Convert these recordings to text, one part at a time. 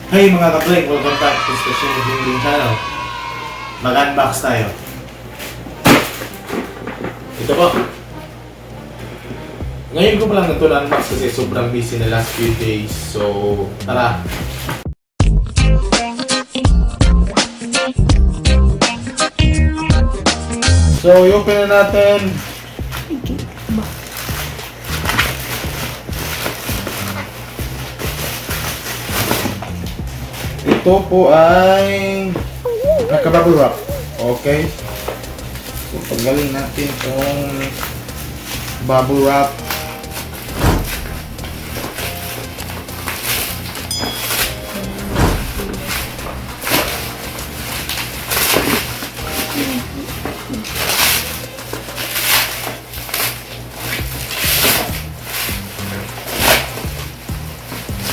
Hey mga ka-Blake, welcome back to Station Gaming Channel. Mag-unbox tayo. Ito po. Ngayon ko pa lang ito na-unbox kasi sobrang busy na last few days. So, tara. So, i-open na natin. Ito po ay naka-bubble wrap. Okay. So, tanggalin natin itong bubble wrap.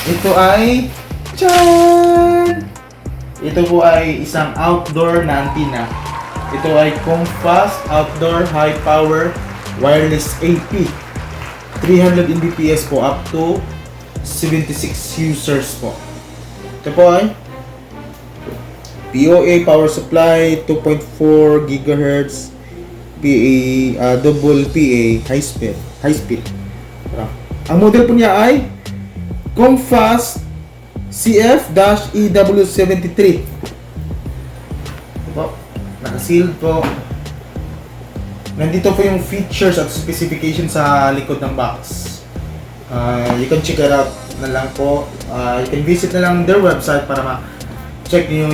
Ito ay Tchan! Ito po ay isang outdoor na antenna. Ito ay Comfast Outdoor High Power Wireless AP. 300 Mbps po up to 76 users po. Ito po ay POA power supply 2.4 GHz double PA high speed. Ang model po niya ay Comfast CF-EW73. Po, naka-sealed po. Nandito po yung features at specifications sa likod ng box. You can check it out na lang po. You can visit na lang their website para ma-check niyo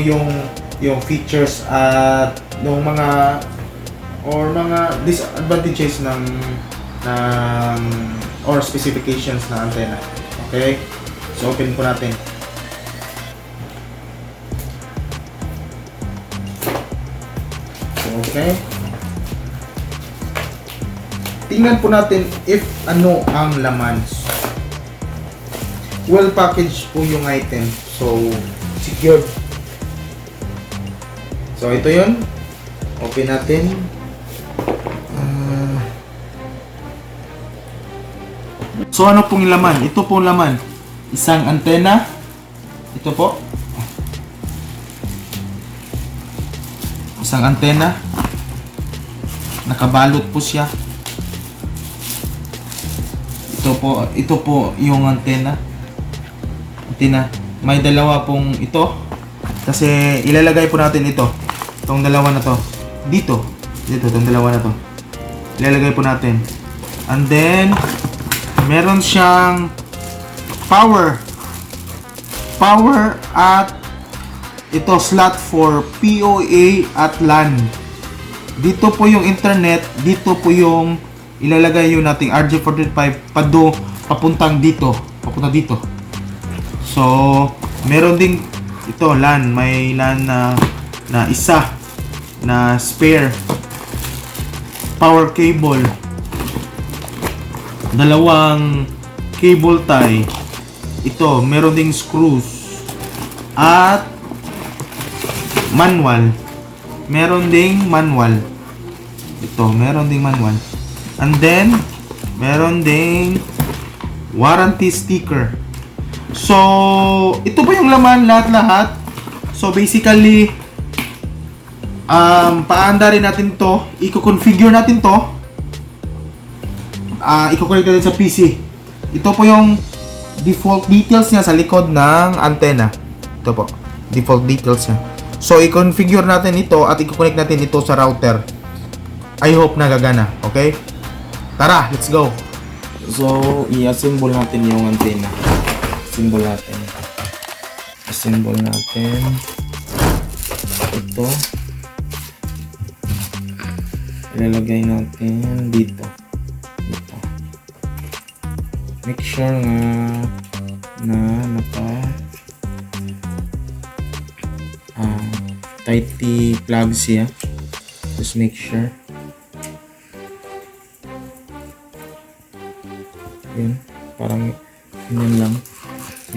yung features at yung mga disadvantages ng or specifications ng antenna. Okay? So open po natin. Okay. Tingnan po natin if ano ang laman. Well packaged po yung item. So, secured. So, ito yun. Open natin. So, ano pong laman? Ito pong laman. Isang antena. Ito po. Isang antena. Nakabalot po siya. Ito po yung antena. May dalawa pong ito. Kasi ilalagay po natin ito. Itong dalawa na to. Dito, itong dalawa na to. Ilalagay po natin. And then meron siyang power at ito slot for POA at LAN. Dito po yung internet, dito po yung ilalagay yung nating RJ45 papunta dito. So, meron ding ito LAN, may LAN na isa na spare power cable. Dalawang cable tie. Ito, meron ding screws at manual. Meron ding manual. And then, meron ding warranty sticker. So, ito po yung laman lahat-lahat. So, basically, paanda rin natin to. I-configure natin to. I-connect natin sa PC. Ito po yung default details niya sa likod ng antenna. Ito po, default details niya. So, i-configure natin ito at i-connect natin ito sa router. I hope na gagana. Okay? Tara, let's go! So, i-assemble natin yung antenna. Assemble natin. Ito. Ilalagay natin dito. Make sure na tightly plug siya. Just make sure. Yun. Parang yun lang.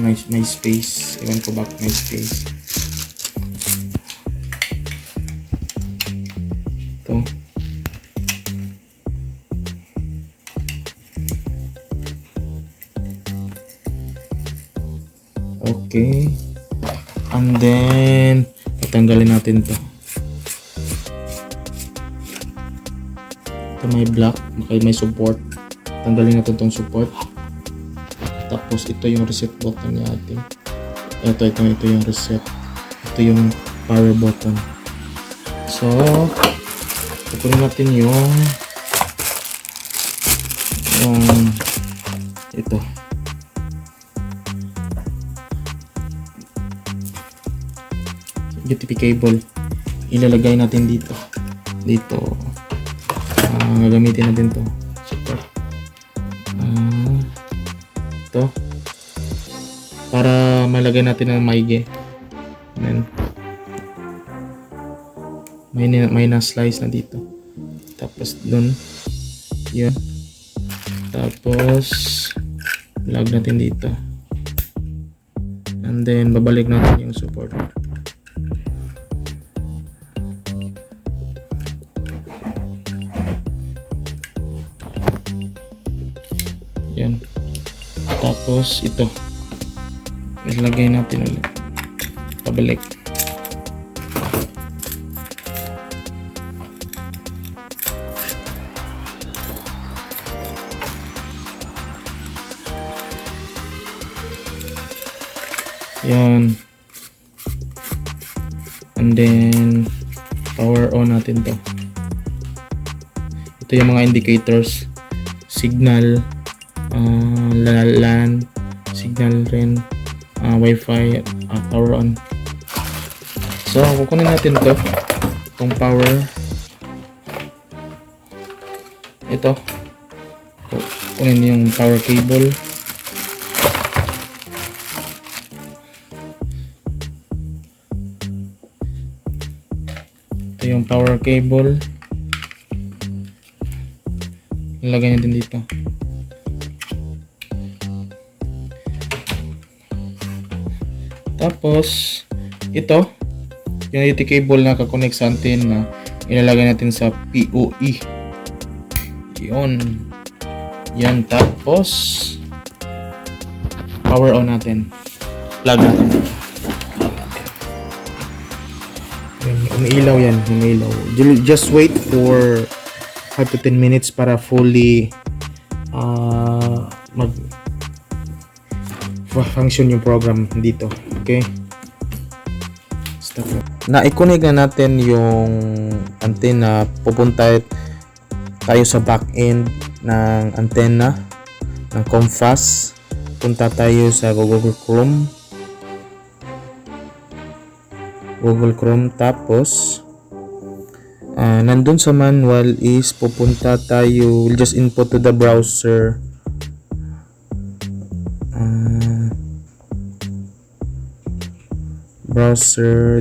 May space. Ewan ko bakit may space. Ito. Okay. And then, patanggalin natin to. Ito may black, may support. Tanggalin natin tong support. Tapos ito yung reset button natin. Ito yung reset. Ito yung power button. So, tukunin natin yung ito. UTP cable. Ilalagay natin dito. Gagamitin natin to. Support. Ito. Para malagay natin ng maigi. Then, may na-slice na dito. Tapos dun. Yun. Tapos, lag natin dito. And then, babalik natin yung support. Yan. Tapos ito. Ilagay natin ulit. Pabalik. Yan. And then power on natin to. Ito yung mga indicators. Signal, LAN, signal rin, Wi-Fi, power on. So, kukunin natin to, itong power. Ito. Kukunin yung power cable. Ito yung power cable. Ilagay natin dito. Tapos, ito, yung UT cable na kakonect sa antenna, ilalagay natin sa POE. Yun. Yan. Tapos, power on natin. Plug natin. Umiilaw yan. Umiilaw. Just wait for 5 to 10 minutes para fully function yung program dito. Okay? Stop. Na-connect na natin yung antenna. Pupunta tayo sa back end ng antenna ng Comfast. Punta tayo sa Google Chrome. Tapos nandun sa manual is pupunta tayo, we'll just input to the browser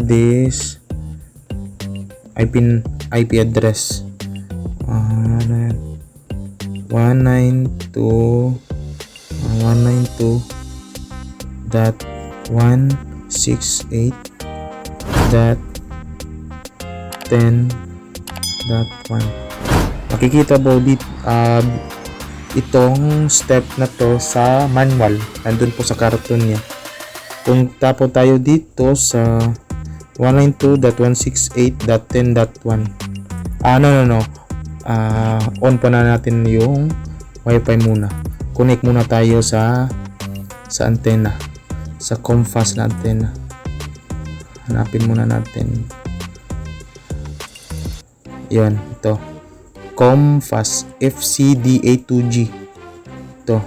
this IP address 192.168.10.1. Makikita po itong step na to sa manual, nandun po sa karton niya. Kung tapo tayo dito sa 192.168.10.1, on pa na natin yung Wi-Fi muna. Connect muna tayo sa antenna, sa Comfast na antenna. Hanapin muna natin. Yan, ito. Comfast FCDA2G. Ito.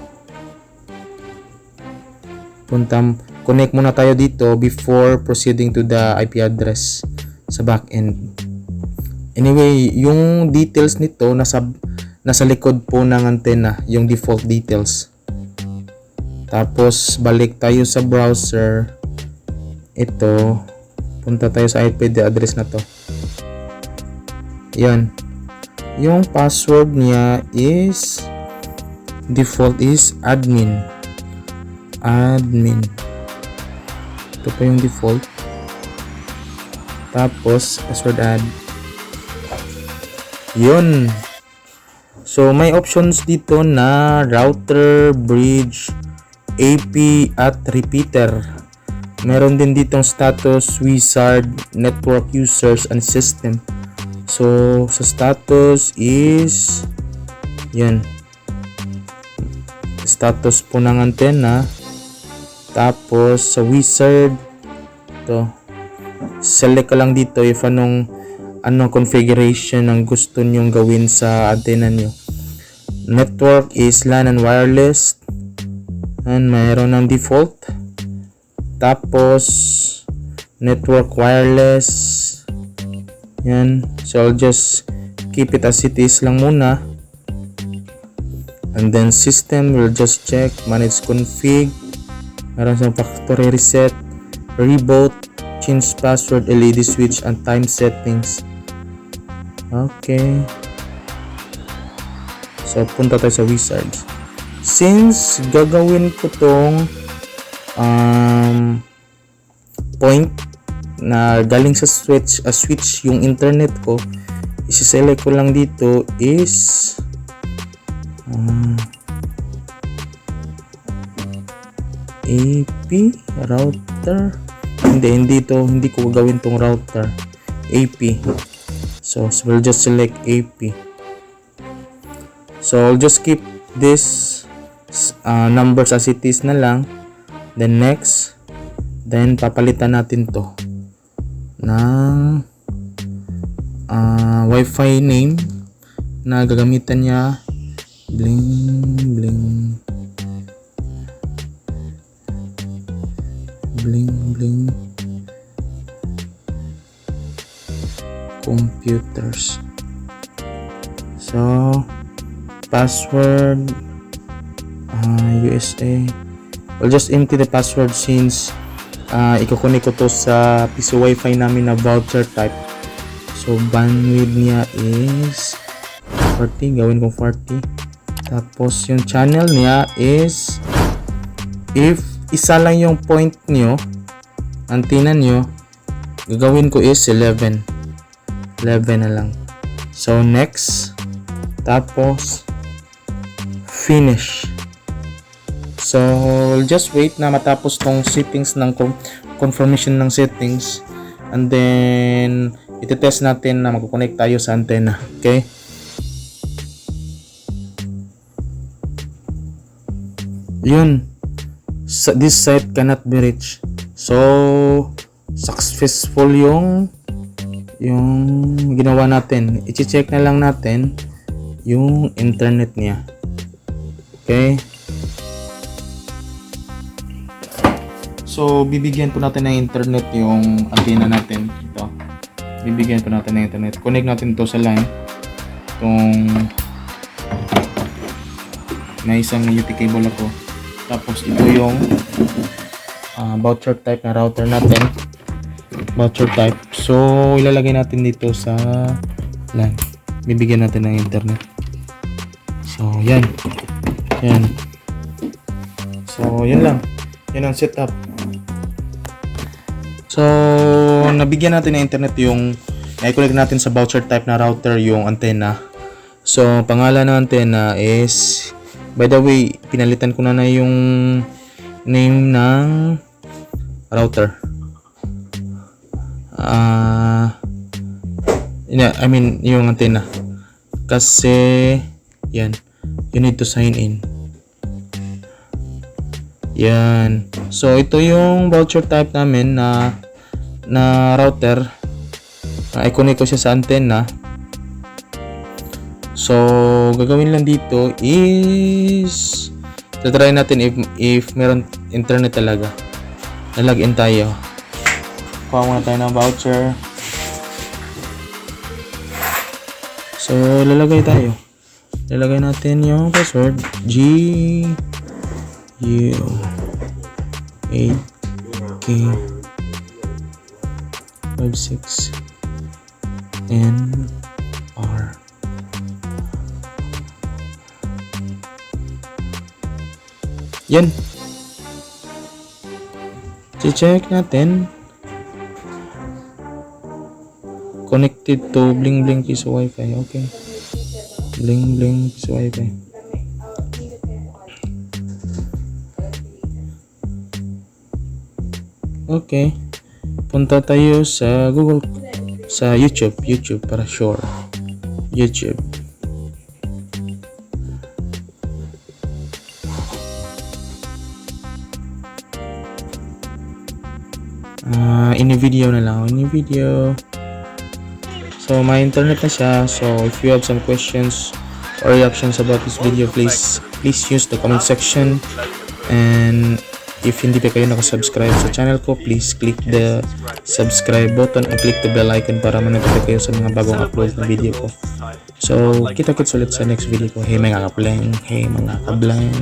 Connect muna tayo dito before proceeding to the IP address sa backend. Anyway, yung details nito nasa likod po ng antenna, yung default details. Tapos balik tayo sa browser. Ito, punta tayo sa IP address na to. Yan. Yung password niya is default is admin. Ito pa yung default. Tapos password add. Yun. So may options dito na router, bridge, AP at repeater. Meron din ditong status wizard, network users and system. So sa status is yan, status po ng antena. Tapos sa wizard to, select ka lang dito if anong configuration ang gusto nyong gawin sa antena nyo. Network is LAN and wireless, and mayroon ng default. Tapos network wireless, yan. So I'll just keep it as it is lang muna. And then system, we'll just check manage config. Meron siyang factory reset, reboot, change password, LED switch, and time settings. Okay. So punta tayo sa wizard. Since gagawin ko tong point na galing sa switch yung internet ko, isi-select ko lang dito is AP router. Hindi ko gagawin tong router, AP. So we'll just select AP. So I'll just keep this numbers as it is na lang. Then next, then papalitan natin to ng Wi-Fi name na gagamitan niya, bling computers. So password USA. I'll just empty the password since ikukunik ko to sa piso wifi namin na voucher type. So bandwidth niya is 40, gawin kong 40. Tapos yung channel niya is, if isa lang yung point nyo, antenna nyo, gagawin ko is 11 na lang. So next, tapos finish. So we'll just wait na matapos tong settings ng confirmation ng settings, and then iti-test natin na magko-connect tayo sa antenna. Okay? Yun. This site cannot be reached. So successful yung ginawa natin. I-check na lang natin yung internet niya. Okay? So bibigyan po natin ng internet yung antenna natin. Ito. Bibigyan po natin ng internet. Connect natin to sa line. Itong may isang UT cable ako. Tapos ito yung voucher type na router natin. Voucher type. So ilalagay natin dito sa LAN. Bibigyan natin ng internet. So yan. So yan lang. Yan ang setup. So nabigyan natin ng internet yung i-connect natin sa voucher type na router yung antenna. So pangalan ng antenna is, by the way, pinalitan ko na yung name ng router. Yung antenna. Kasi yan, you need to sign in. Yan. So ito yung voucher type namin na router. I-connect ko siya sa antenna. So gagawin lang dito is try natin if meron internet talaga. Log-in tayo. Kuha muna tayo ng voucher. So lalagay natin yung password GU8K56NR. Yan. I-check natin. Connected to bling piso wifi. Okay. Bling piso wifi. Okay. Punta tayo sa Google, sa YouTube para sure. YouTube. Ini video na lang. Ini video. So, may internet na siya. So, if you have some questions or reactions about this video, please use the comment section. And if hindi pa kayo nakasubscribe sa channel ko, please click the subscribe button and click the bell icon para ma-notify kayo sa mga bagong upload na video ko. So, kita-kits ulit sa next video ko. Hey mga kaplang, hey mga kablang.